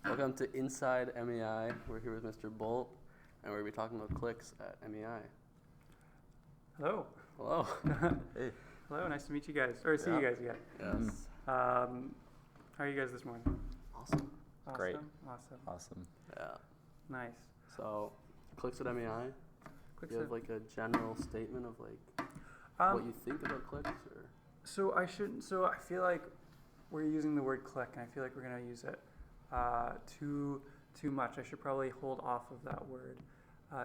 Welcome to Inside MEI. We're here with Mr. Boldt, and we're going to be talking about cliques at MEI. Hello. Hello. Hey. Hello, nice to meet you guys. Or see you guys again. Yes. How are you guys this morning? Awesome. Great. Awesome. Yeah. Nice. So, cliques at MEI. Quick Do you have step. like a general statement of like what you think about cliques, or? So I feel like we're using the word clique, and I feel like we're going to use it too much. I should probably hold off of that word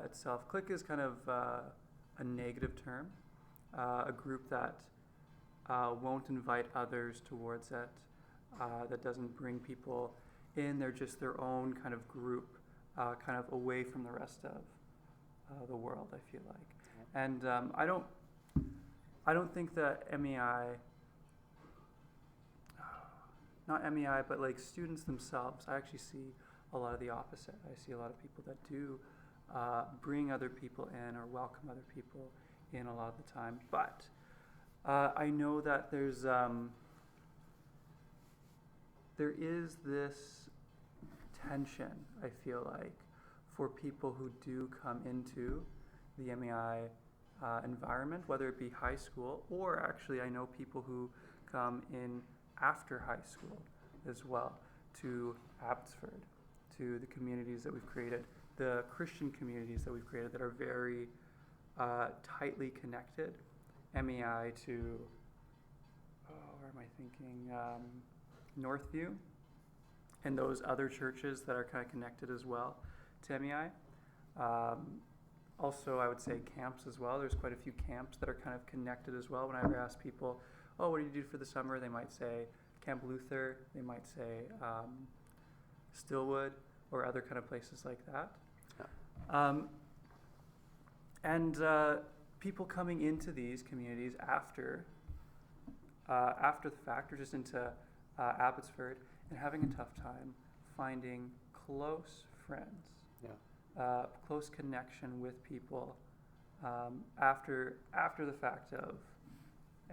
itself. Clique is kind of a negative term, a group that won't invite others towards it, that doesn't bring people in. They're just their own kind of group, kind of away from the rest of the world, I feel like. And I don't think that MEI, not MEI, but like students themselves, I actually see a lot of the opposite. I see a lot of people that do bring other people in or welcome other people in a lot of the time. But I know that there is this tension, I feel like, for people who do come into the MEI environment, whether it be high school, or actually I know people who come in after high school as well to Abbotsford, to the communities that we've created, the Christian communities that we've created that are very tightly connected. MEI to, where am I thinking, Northview, and those other churches that are kind of connected as well to MEI. Also, I would say camps as well. There's quite a few camps that are kind of connected as well. When I ever ask people, oh, what do you do for the summer? They might say Camp Luther. They might say Stillwood or other kind of places like that. Yeah. And people coming into these communities after the fact, or just into Abbotsford, and having a tough time finding close friends. Yeah. Close connection with people after the fact of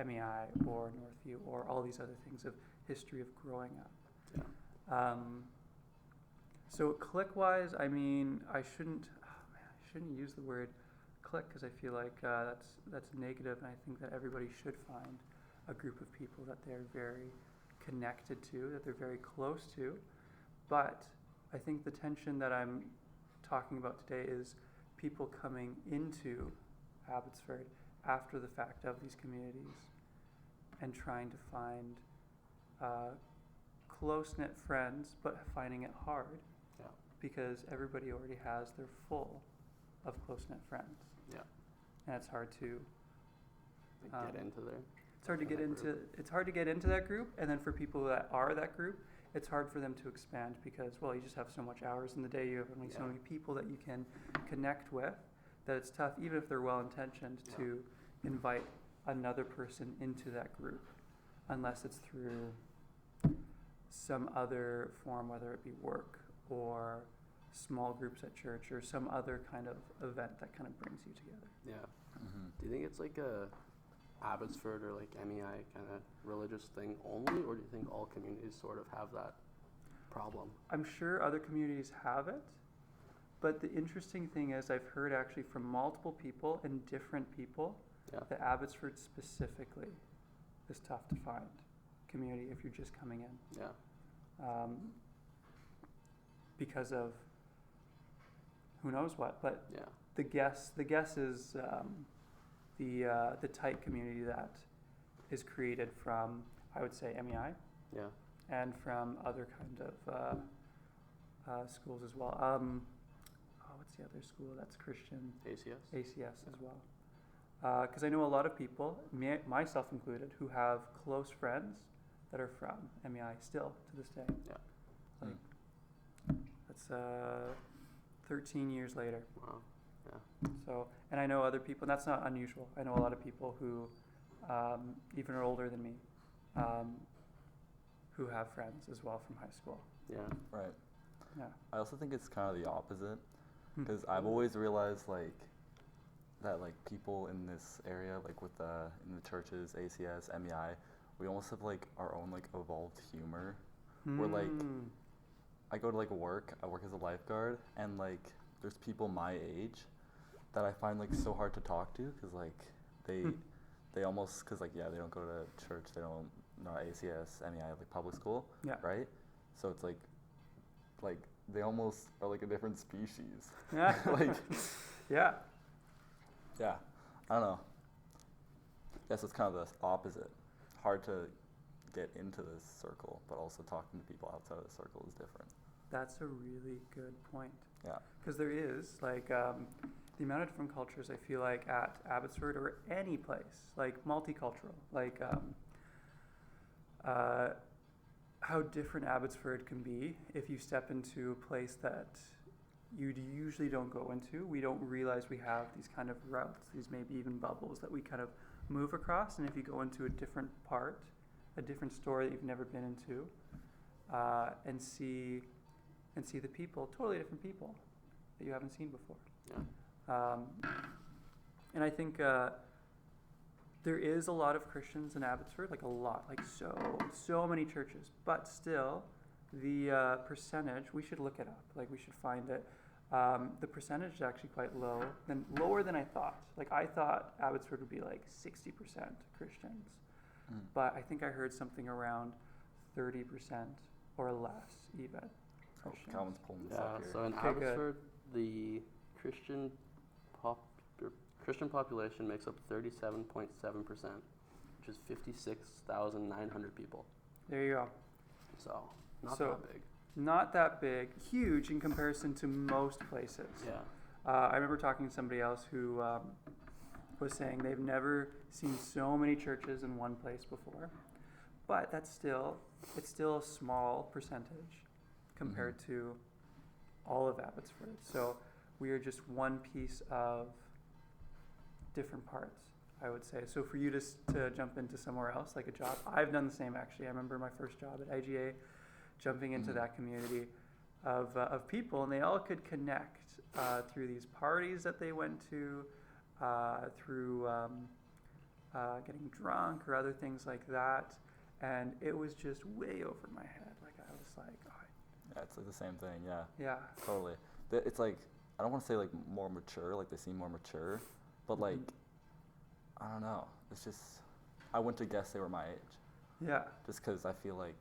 MEI or Northview or all these other things of history of growing up. Yeah. So clique-wise, I mean, I shouldn't use the word clique because I feel like that's negative, and I think that everybody should find a group of people that they're very connected to, that they're very close to. But I think the tension that I'm talking about today is people coming into Abbotsford after the fact of these communities and trying to find close-knit friends, but finding it hard because everybody already has their full of close-knit friends. Yeah. And it's hard to get into there. It's hard to get into. It's hard to get into that group, and then for people that are that group, it's hard for them to expand because, well, you just have so much hours in the day. You have only so many people that you can connect with. That it's tough, even if they're well-intentioned, to invite another person into that group, unless it's through some other form, whether it be work or small groups at church or some other kind of event that kind of brings you together. Yeah. Mm-hmm. Do you think it's like a Abbotsford or like MEI kind of religious thing only, or do you think all communities sort of have that problem? I'm sure other communities have it, but the interesting thing is I've heard actually from multiple people and different people that Abbotsford specifically is tough to find community if you're just coming in. Yeah. Because of who knows what, but yeah. the guess is the tight community that is created from, I would say, MEI. Yeah. And from other kind of schools as well. What's the other school that's Christian? ACS as well. Because I know a lot of people, myself included, who have close friends that are from MEI still to this day. Yeah. Like, that's 13 years later. Wow. Yeah. So, and I know other people, and that's not unusual. I know a lot of people who even are older than me, who have friends as well from high school. Yeah. Right. Yeah. I also think it's kind of the opposite, because I've always realized that people in this area, like with in the churches, ACS, MEI, we almost have our own evolved humor. Where I go to like work. I work as a lifeguard, and like there's people my age that I find like so hard to talk to because like they almost because like yeah they don't go to church, they don't not ACS, MEI, like public school, Yeah. right? So it's like they almost are like a different species. Yeah. Like Yeah. yeah, I don't know. Guess it's kind of the opposite. Hard to get into this circle, but also talking to people outside of the circle is different. That's a really good point. Yeah. Because there is like the amount of different cultures I feel like at Abbotsford or any place, like multicultural, like how different Abbotsford can be if you step into a place that you usually don't go into. We don't realize we have these kind of routes, these maybe even bubbles that we kind of move across. And if you go into a different part, a different store that you've never been into, and see the people, totally different people that you haven't seen before. Yeah. And I think there is a lot of Christians in Abbotsford, like a lot, like so many churches, but still the percentage, we should look it up, like we should find it. The percentage is actually quite lower than I thought. Like I thought Abbotsford would be like 60% Christians, but I think I heard something around 30% or less even. Oh, Calvin's pulling this Yeah. up here. So in Okay, good. Abbotsford, the Christian population makes up 37.7%, which is 56,900 people. There you go. So not So- that big. Not that big, huge in comparison to most places. Yeah. I remember talking to somebody else who was saying they've never seen so many churches in one place before, but it's still a small percentage compared to all of Abbotsford. So we are just one piece of different parts, I would say. So for you to jump into somewhere else, like a job, I've done the same actually. I remember my first job at IGA, jumping into that community of people, and they all could connect through these parties that they went to, through getting drunk or other things like that, and it was just way over my head. Like I was like, oh, Yeah, it's like the same thing. Yeah, yeah, totally. It's like I don't want to say like more mature, like they seem more mature, but like I don't know. It's just I went to guess they were my age, yeah, just because I feel like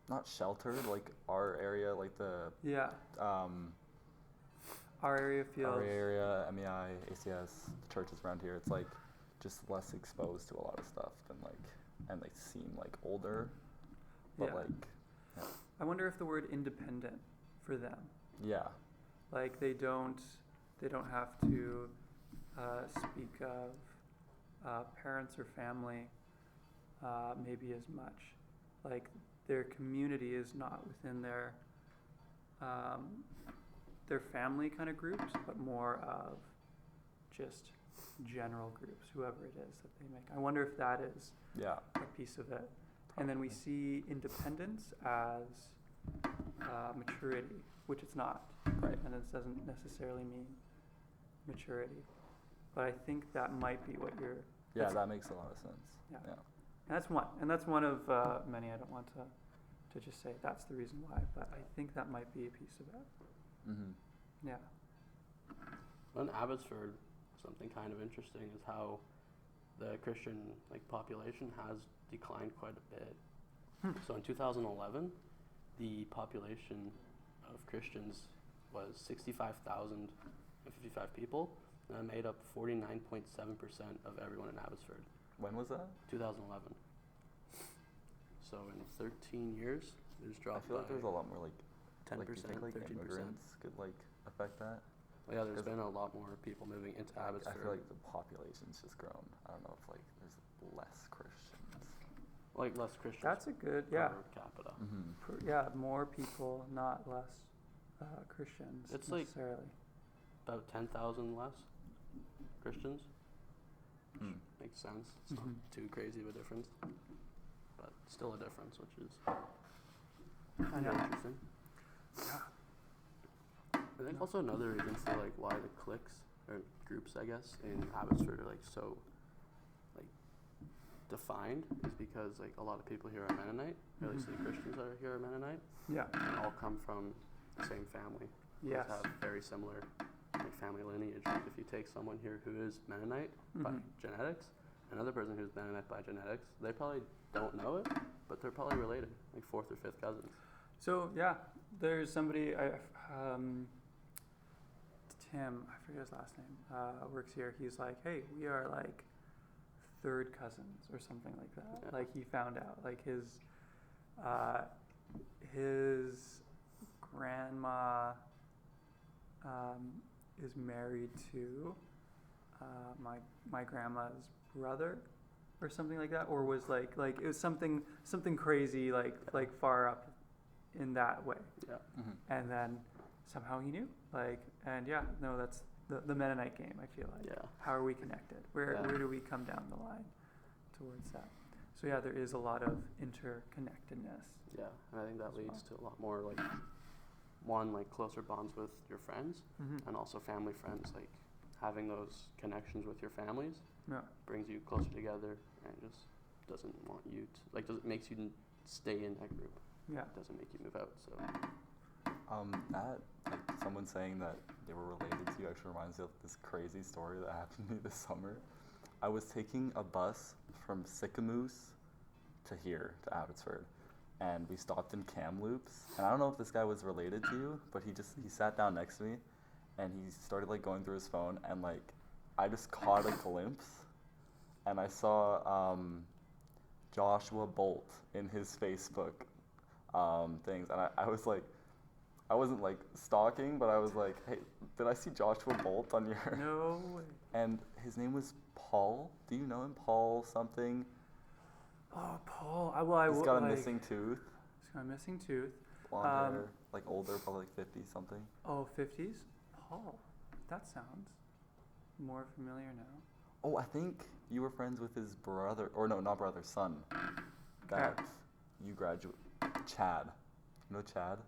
not sheltered, like our area, like the yeah. Our area feels our area, MEI, ACS, the churches around here. It's like just less exposed to a lot of stuff than like, and they seem like older, but Yeah. like I wonder if the word independent for them, yeah, like they don't have to speak of parents or family maybe as much. Like their community is not within their family kind of groups, but more of just general groups, whoever it is that they make. I wonder if that is yeah, a piece of it. And then we see independence as maturity, which it's not. right. And it doesn't necessarily mean maturity. But I think that might be what you're. Yeah, that makes a lot of sense. Yeah. Yeah. And that's one of many. I don't want to just say that's the reason why, but I think that might be a piece of it. Mm-hmm. Yeah. In Abbotsford, something kind of interesting is how the Christian population has declined quite a bit. So in 2011, the population of Christians was 65,055 people, and it made up 49.7% of everyone in Abbotsford. When was that? 2011. So in 13 years, it just I dropped feel like by there's a lot more like 10%, like, do you think, like 13%. immigrants could like affect that. Yeah, there's 'Cause been a lot more people moving into Abbotsford. I feel like the population's just grown. I don't know if like there's less Christians. like less Christians That's a good, per yeah. capita. Mm-hmm. Yeah, more people, not less Christians It's like- necessarily. About 10,000 less Christians. Mm. Makes sense. It's Mhm. not too crazy of a difference, but still a difference, which is I kind of know. interesting. Yeah. I think also another reason for why the cliques or groups, I guess, in Abbotsford are so defined is because like a lot of people here are Mennonite, or at least the Christians that are here are Mennonite, Yeah. and all come from the same family. Yes. Have very similar like family lineage. Like if you take someone here who is Mennonite by genetics, another person who's Mennonite by genetics, they probably don't know it, but they're probably related, like fourth or fifth cousins. So yeah, there's somebody Tim, I forget his last name, works here. He's like, hey, we are like third cousins or something like that. Yeah. Like he found out, like his grandma is married to my grandma's brother or something like that, or was like it was something crazy like far up in that way. Yeah. And then somehow he knew, that's the Mennonite game. I feel like, Yeah. how are we connected? Where do we come down the line towards that? So yeah, there is a lot of interconnectedness. Yeah, and I think that as leads well. to a lot more like one, like closer bonds with your friends, and also family friends. Like having those connections with your families Yeah. brings you closer together, and just doesn't want you to makes you stay in that group. Yeah. It doesn't make you move out. So That, like, someone saying that they were related to you actually reminds me of this crazy story that happened to me this summer. I was taking a bus from Sicamous to here, to Abbotsford, and we stopped in Kamloops. And I don't know if this guy was related to you, but he sat down next to me, and he started, like, going through his phone, and, like, I just caught a glimpse, and I saw Joshua Boldt in his Facebook things, and I was like, I wasn't like stalking, but I was like, hey, did I see Joshua Boldt on your? No way. And his name was Paul. Do you know him? Paul something? Oh, Paul. He's got a missing tooth. He's got a missing tooth. Blonde hair, like older, probably like 50 something. Oh, 50s? Paul. That sounds more familiar now. Oh, I think you were friends with his brother, or no, not brother, son. That you graduate. Chad. You know Chad?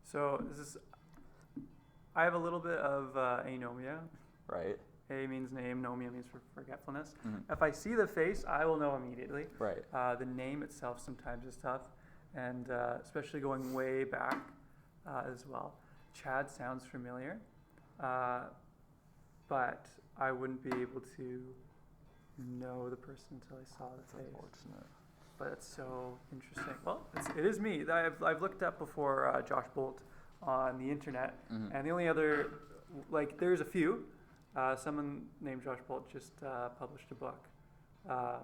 So I have a little bit of anomia. Right. A means name, nomia means forgetfulness. Mm-hmm. If I see the face, I will know immediately. Right. The name itself sometimes is tough, and especially going way back as well. Chad sounds familiar, but I wouldn't be able to know the person until I saw the face. Unfortunate. But it's so interesting. Well, it is me. I've looked up before Josh Boldt on the internet, and the only other, like, there's a few. Someone named Josh Boldt just published a book,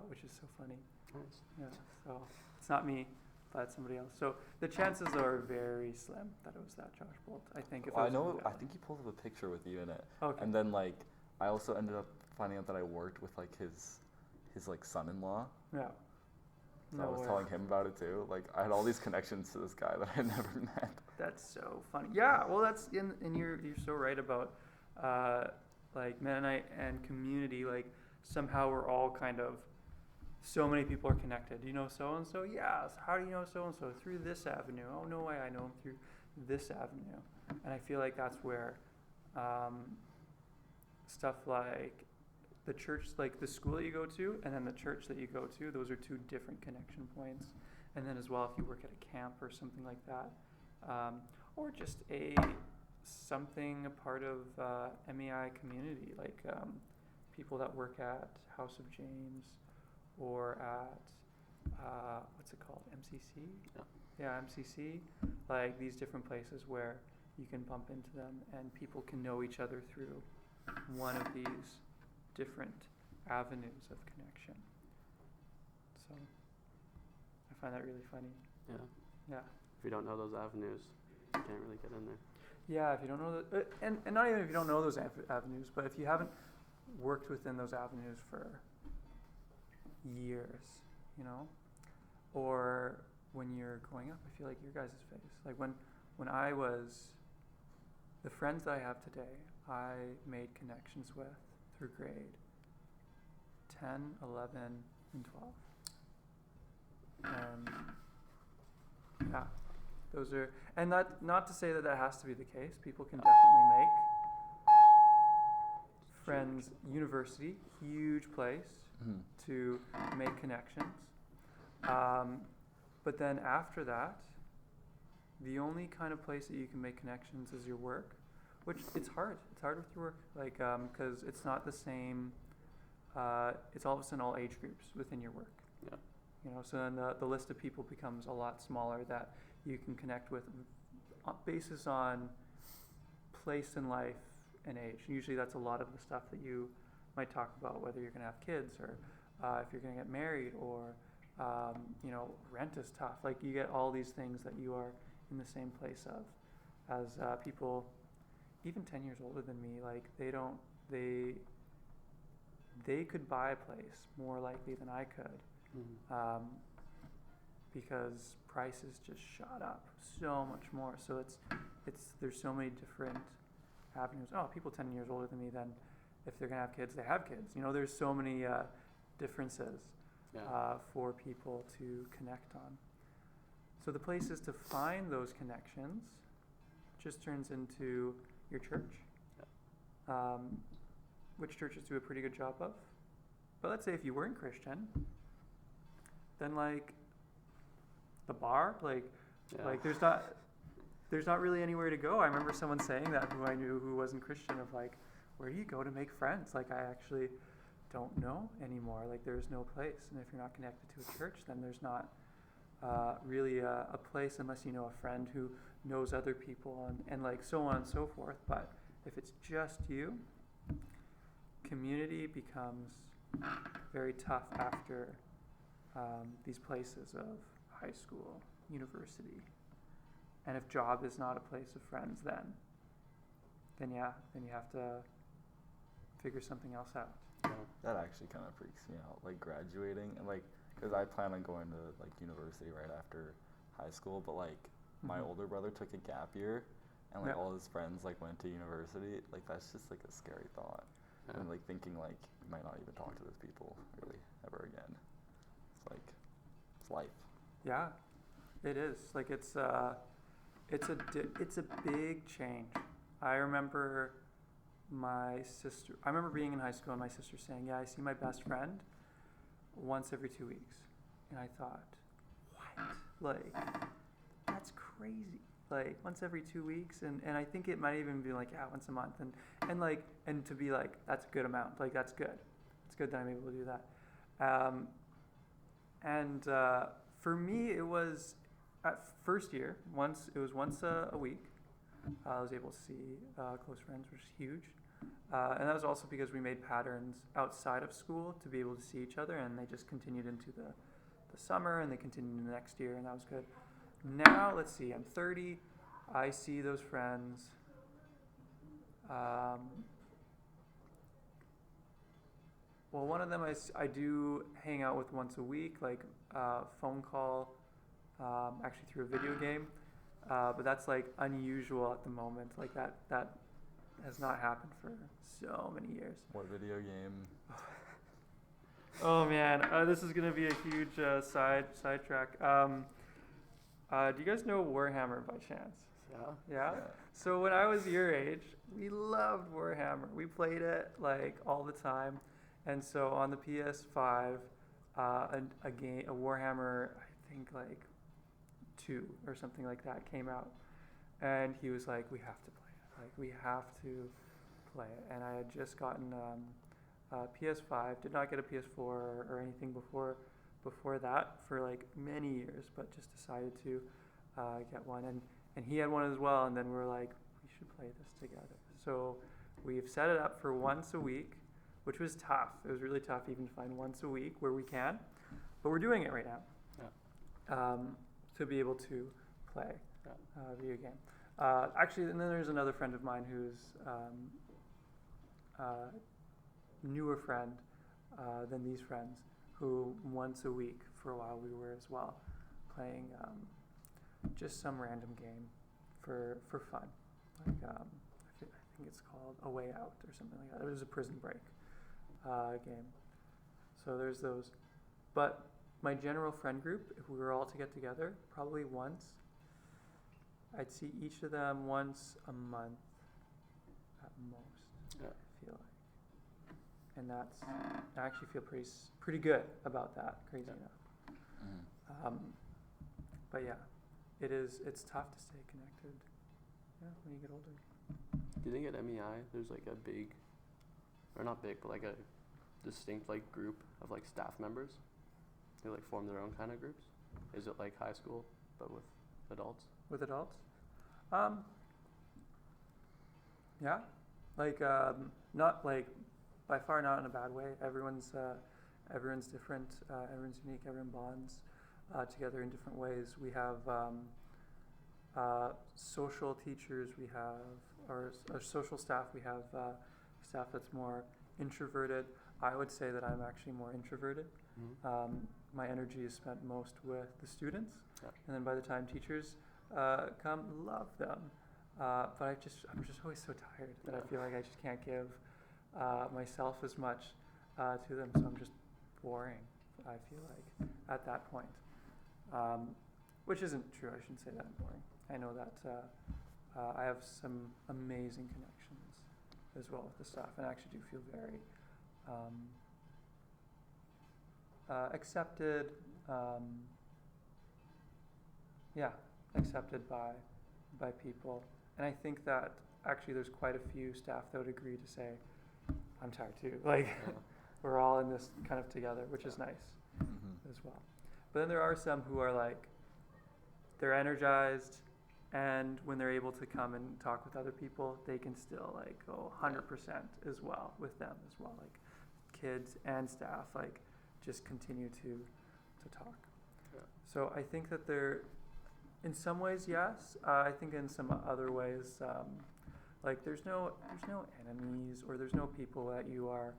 which is so funny. nice. Yeah, so it's not me, but somebody else. So the chances are very slim that it was that Josh Boldt. I think. Well, I know. I think he pulled up a picture with you in it. Okay. And then like, I also ended up finding out that I worked with like his like son-in-law. Yeah. So I was telling him about it too. Like I had all these connections to this guy that I had never met. That's so funny. Yeah. Well, that's and you're so right about like Mennonite and community. Like somehow we're all kind of. So many people are connected. Do you know so and so? Yes. How do you know so and so? Through this avenue. Oh, no way. I know him through this avenue. And I feel like that's where stuff like the church, like the school that you go to, and then the church that you go to, those are two different connection points. And then as well, if you work at a camp or something like that, or just a part of MEI community, like people that work at House of James. Or at, what's it called, MCC? Yeah, MCC. Like these different places where you can bump into them and people can know each other through one of these different avenues of connection. So I find that really funny. Yeah. Yeah. If you don't know those avenues, you can't really get in there. Yeah, if you don't know and not even if you don't know those avenues, but if you haven't worked within those avenues for years, you know, or when you're growing up, I feel like your guys' face, like when I was, the friends that I have today, I made connections with through grade 10, 11, and 12. And yeah, those are, and not to say that has to be the case. People can definitely make friends. University, huge place. Mhm. to make connections. But then after that, the only kind of place that you can make connections is your work, which it's hard. It's hard with your work, like, because it's not the same. It's all of a sudden all age groups within your work. Yeah. You know, so then the list of people becomes a lot smaller that you can connect with, basis on place in life and age. Usually that's a lot of the stuff that you might talk about, whether you're going to have kids or if you're going to get married or, you know, rent is tough. Like, you get all these things that you are in the same place of as people even 10 years older than me. Like, they could buy a place more likely than I could. Mm-hmm. Because prices just shot up so much more. So there's so many different avenues. Oh, people 10 years older than me, then if they're gonna have kids, they have kids. You know, there's so many differences for people to connect on. So the places to find those connections just turns into your church, which churches do a pretty good job of. But let's say if you weren't Christian, then like the bar, like there's not really anywhere to go. I remember someone saying that who I knew who wasn't Christian, of like, where do you go to make friends? Like, I actually don't know anymore. Like, there's no place. And if you're not connected to a church, then there's not really a place unless you know a friend who knows other people and like so on and so forth. But if it's just you, community becomes very tough after these places of high school, university. And if job is not a place of friends, then you have to figure something else out. That actually kind of freaks me out, like graduating, and like, because I plan on going to like university right after high school, but like my older brother took a gap year, and like all his friends like went to university. Like, that's just like a scary thought. Yeah. And like thinking like you might not even talk to those people really ever again. It's like, it's life. Yeah, it is. Like, it's a big change. I remember being in high school and my sister saying, "Yeah, I see my best friend once every 2 weeks," and I thought, what? Like, that's crazy. Like, once every 2 weeks, and I think it might even be like, yeah, once a month, and to be like, that's a good amount. Like, that's good. It's good that I'm able to do that. For me, it was at first year. Once a week. I was able to see close friends, which is huge. And that was also because we made patterns outside of school to be able to see each other, and they just continued into the summer, and they continued the next year, and that was good. Now, let's see, I'm 30. I see those friends. Well, one of them I do hang out with once a week, like phone call, actually through a video game. But that's like unusual at the moment. Like that has not happened for so many years. What video game? Oh man, this is gonna be a huge sidetrack. Do you guys know Warhammer by chance? Yeah? So when I was your age, we loved Warhammer. We played it like all the time. And so on the PS5, a Warhammer, I think like 2 or something like that came out. And he was like, we have to play it. Like, we have to play it. And I had just gotten PS5, did not get a PS4 or anything before that for like many years, but just decided to get one. And he had one as well, and then we were like, we should play this together. So we've set it up for once a week, which was tough. It was really tough even to find once a week where we can, but we're doing it right now. Yeah. To be able to play video game. Actually, and then there's another friend of mine who's newer friend than these friends, who once a week for a while we were as well playing just some random game for fun. Like I think it's called A Way Out or something like that. It was a Prison Break game. So there's those. But my general friend group, if we were all to get together, probably once. I'd see each of them once a month at most. Yeah. I feel like. and I actually feel pretty good about that, crazy enough. But yeah, it's tough to stay connected, when you get older. Do you think at MEI there's like a big, or not big, but like a distinct like group of like staff members who like form their own kind of groups? Is it like high school but with adults? With adults? Yeah, like not like by far not in a bad way. Everyone's different. Everyone's unique. Everyone bonds together in different ways. We have social teachers. We have our social staff. We have staff that's more introverted. I would say that I'm actually more introverted. Mm-hmm. My energy is spent most with the students, Yeah. and then by the time teachers come, love them. But I'm just always so tired that I feel like I just can't give myself as much to them, so I'm just boring, I feel like, at that point. Which isn't true, I shouldn't say that I'm boring. I know that I have some amazing connections as well with the staff, and I actually do feel very accepted, accepted by people. And I think that actually there's quite a few staff that would agree to say, I'm tired too. Like, we're all in this kind of together, which is nice as well. But then there are some who are like, they're energized, and when they're able to come and talk with other people, they can still like go 100% as well with them as well. Like kids and staff, like just continue to talk. Yeah. So I think that they're, in some ways, yes. I think in some other ways, like there's no enemies, or there's no people that you are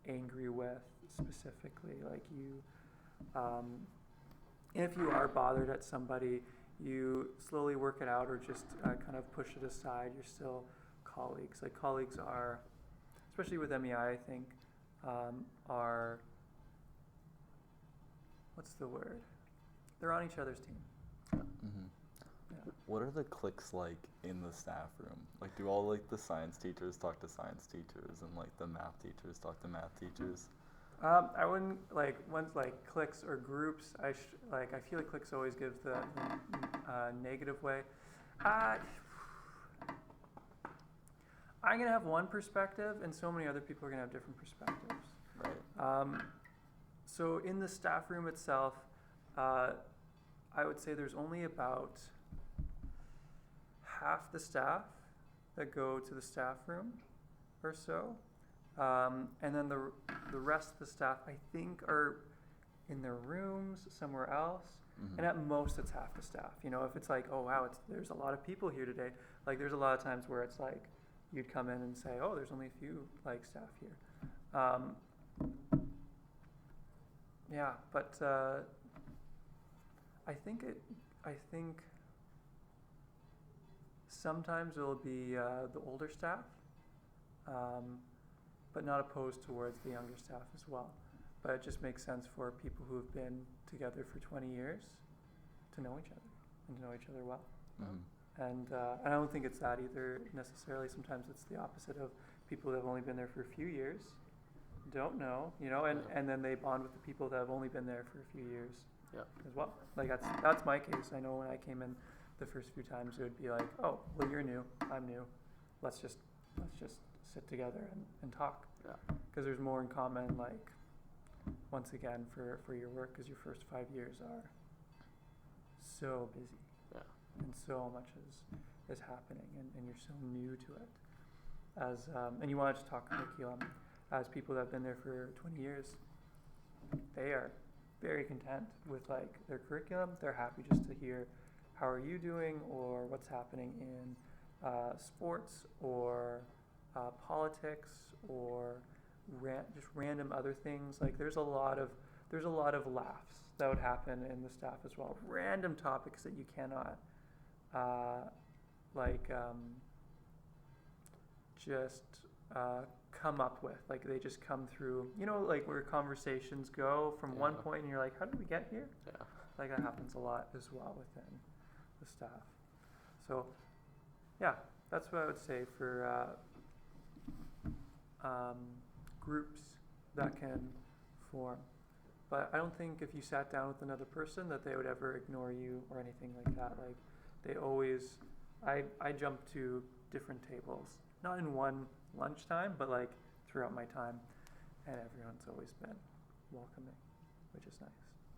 angry with specifically. Like you, if you are bothered at somebody, you slowly work it out, or just kind of push it aside. You're still colleagues. Like colleagues are, especially with MEI, I think, are, what's the word? They're on each other's team. Yeah. What are the cliques like in the staff room? Like, do all like the science teachers talk to science teachers, and like the math teachers talk to math teachers? I wouldn't like ones like cliques or groups. I feel like cliques always give the negative way. I'm gonna have one perspective, and so many other people are gonna have different perspectives. Right. So in the staff room itself, I would say there's only about half the staff that go to the staff room or so. And then the rest of the staff, I think, are in their rooms somewhere else. And at most, it's half the staff. You know, if it's like, oh, wow, there's a lot of people here today. Like, there's a lot of times where it's like, you'd come in and say, oh, there's only a few, like, staff here. Yeah, but I think sometimes it'll be the older staff, but not opposed towards the younger staff as well. But it just makes sense for people who have been together for 20 years to know each other and to know each other well. And I don't think it's that either necessarily. Sometimes it's the opposite of people that have only been there for a few years, don't know, and then they bond with the people that have only been there for a few years as well. Like that's my case. I know when I came in the first few times, it would be like, oh, well, you're new, I'm new. Let's just sit together and talk. Because there's more in common, like, once again, for your work, because your first 5 years are so busy. And so much is happening, and you're so new to it. And you want to talk curriculum. As people that have been there for 20 years, they are very content with like their curriculum. They're happy just to hear how are you doing, or what's happening in sports, or politics, or just random other things. Like there's a lot of laughs that would happen in the staff as well. Random topics that you cannot just come up with. Like they just come through, like where conversations go from one point and you're like, how did we get here? Like that happens a lot as well within the staff. So yeah, that's what I would say for groups that can form. But I don't think if you sat down with another person that they would ever ignore you or anything like that. Like they always, I jump to different tables, not in one lunchtime, but like throughout my time, and everyone's always been welcoming, which is nice.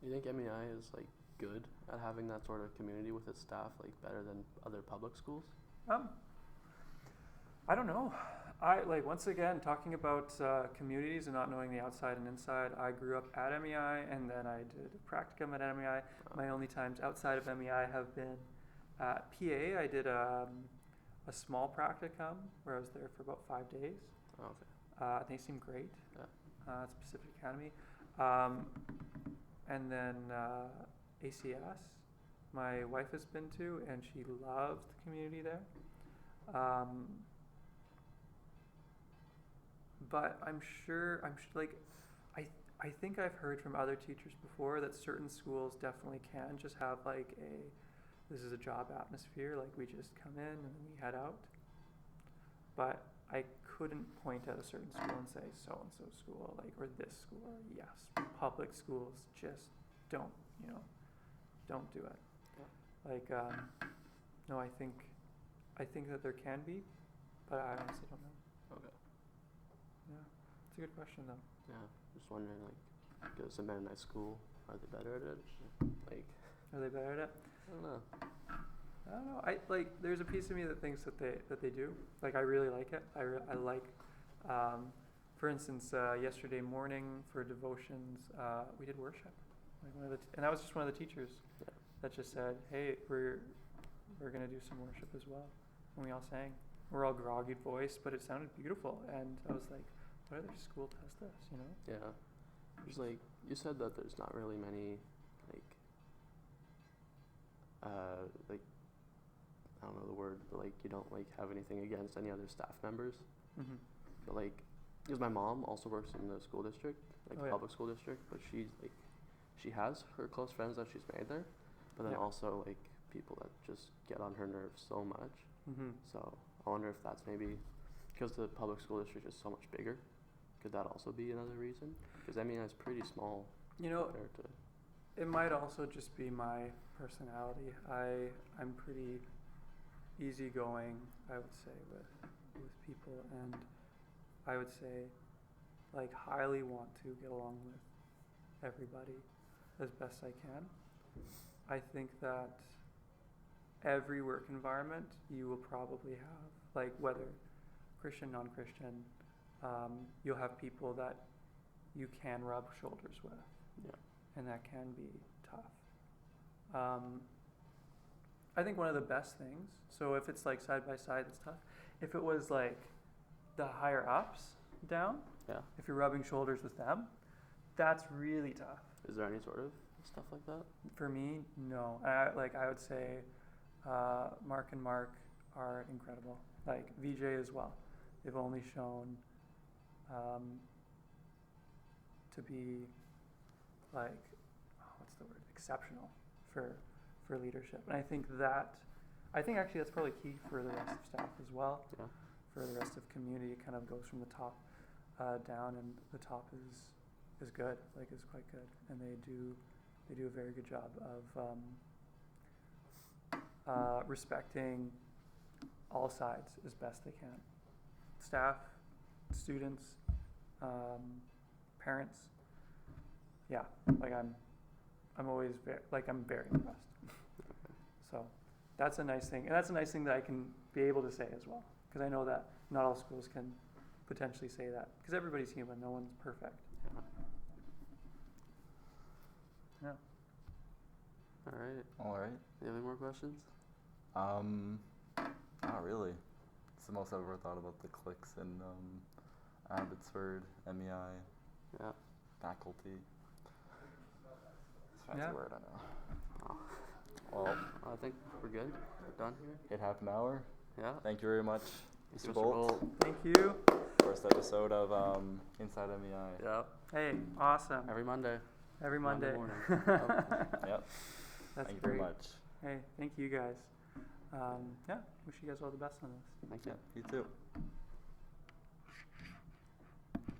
Do you think MEI is like good at having that sort of community with its staff, like better than other public schools? I don't know. I like once again talking about communities and not knowing the outside and inside. I grew up at MEI and then I did a practicum at MEI. My only times outside of MEI have been at PA. I did a small practicum where I was there for about 5 days. Oh, okay. They seemed great. Yeah. It's Pacific Academy. And then ACS, my wife has been to, and she loves the community there. But I think I've heard from other teachers before that certain schools definitely can just have like this is a job atmosphere, like we just come in and then we head out. But I couldn't point at a certain school and say so-and-so school, like, or this school, or yes, public schools just don't do it. Yeah. Like, no, I think that there can be, but I honestly don't know. Okay. Yeah, it's a good question though. Yeah, just wondering, like, because the Mennonite school, are they better at it? Like, Are they better at it? I don't know. I don't know. I like. There's a piece of me that thinks that they do. Like I really like it. I like. For instance, yesterday morning for devotions, we did worship. Like and that was just one of the teachers that just said, "Hey, we're gonna do some worship as well." And we all sang. We're all groggy voiced, but it sounded beautiful. And I was like, "What other school does this?" You know? Yeah. There's like, you said that there's not really many, like, I don't know the word, but like you don't like have anything against any other staff members. Mm-hmm. But like, because my mom also works in the school district, like Oh, yeah. public school district, but she's like, she has her close friends that she's made there, but then Yeah. also like people that just get on her nerves so much. Mm-hmm. So I wonder if that's maybe because the public school district is so much bigger. Could that also be another reason? Because MEI is pretty small You know, compared to. it might also just be my personality. I'm pretty easygoing, I would say, with people, and I would say, like, highly want to get along with everybody as best I can. I think that every work environment you will probably have, like whether Christian, non-Christian, you'll have people that you can rub shoulders with. Yeah. And that can be tough. I think one of the best things, so if it's like side by side, it's tough. If it was like the higher ups down, Yeah. if you're rubbing shoulders with them, that's really tough. Is there any sort of stuff like that? For me, no. I would say Mark and Mark are incredible. Like VJ as well. They've only shown to be like, what's the word? Exceptional for leadership. And I think actually that's probably key for the rest of staff as well. Yeah. For the rest of community, it kind of goes from the top down, and the top is good, like is quite good, and they do a very good job of respecting all sides as best they can. Staff, students, parents. Yeah, like I'm always I'm very impressed. So that's a nice thing, and that's a nice thing that I can be able to say as well, because I know that not all schools can potentially say that, because everybody's human, no one's perfect. Yeah. Yeah. All right. You have any more questions? Not really. It's the most I've ever thought about the cliques in Abbotsford, MEI, Yeah. faculty. That's Yeah. a word, I know. Oh. Well, I think we're good. We're done here. hit half an hour. Yeah. Thank you very much, Thank you, Mr. Bolt. Thank you. First episode of Inside MEI. Yeah. Hey, awesome. Every Monday. Every Monday. morning. Yep. That's Thank you great. very much. Hey, thank you guys. Yeah, wish you guys all the best on this. Thank you. You too.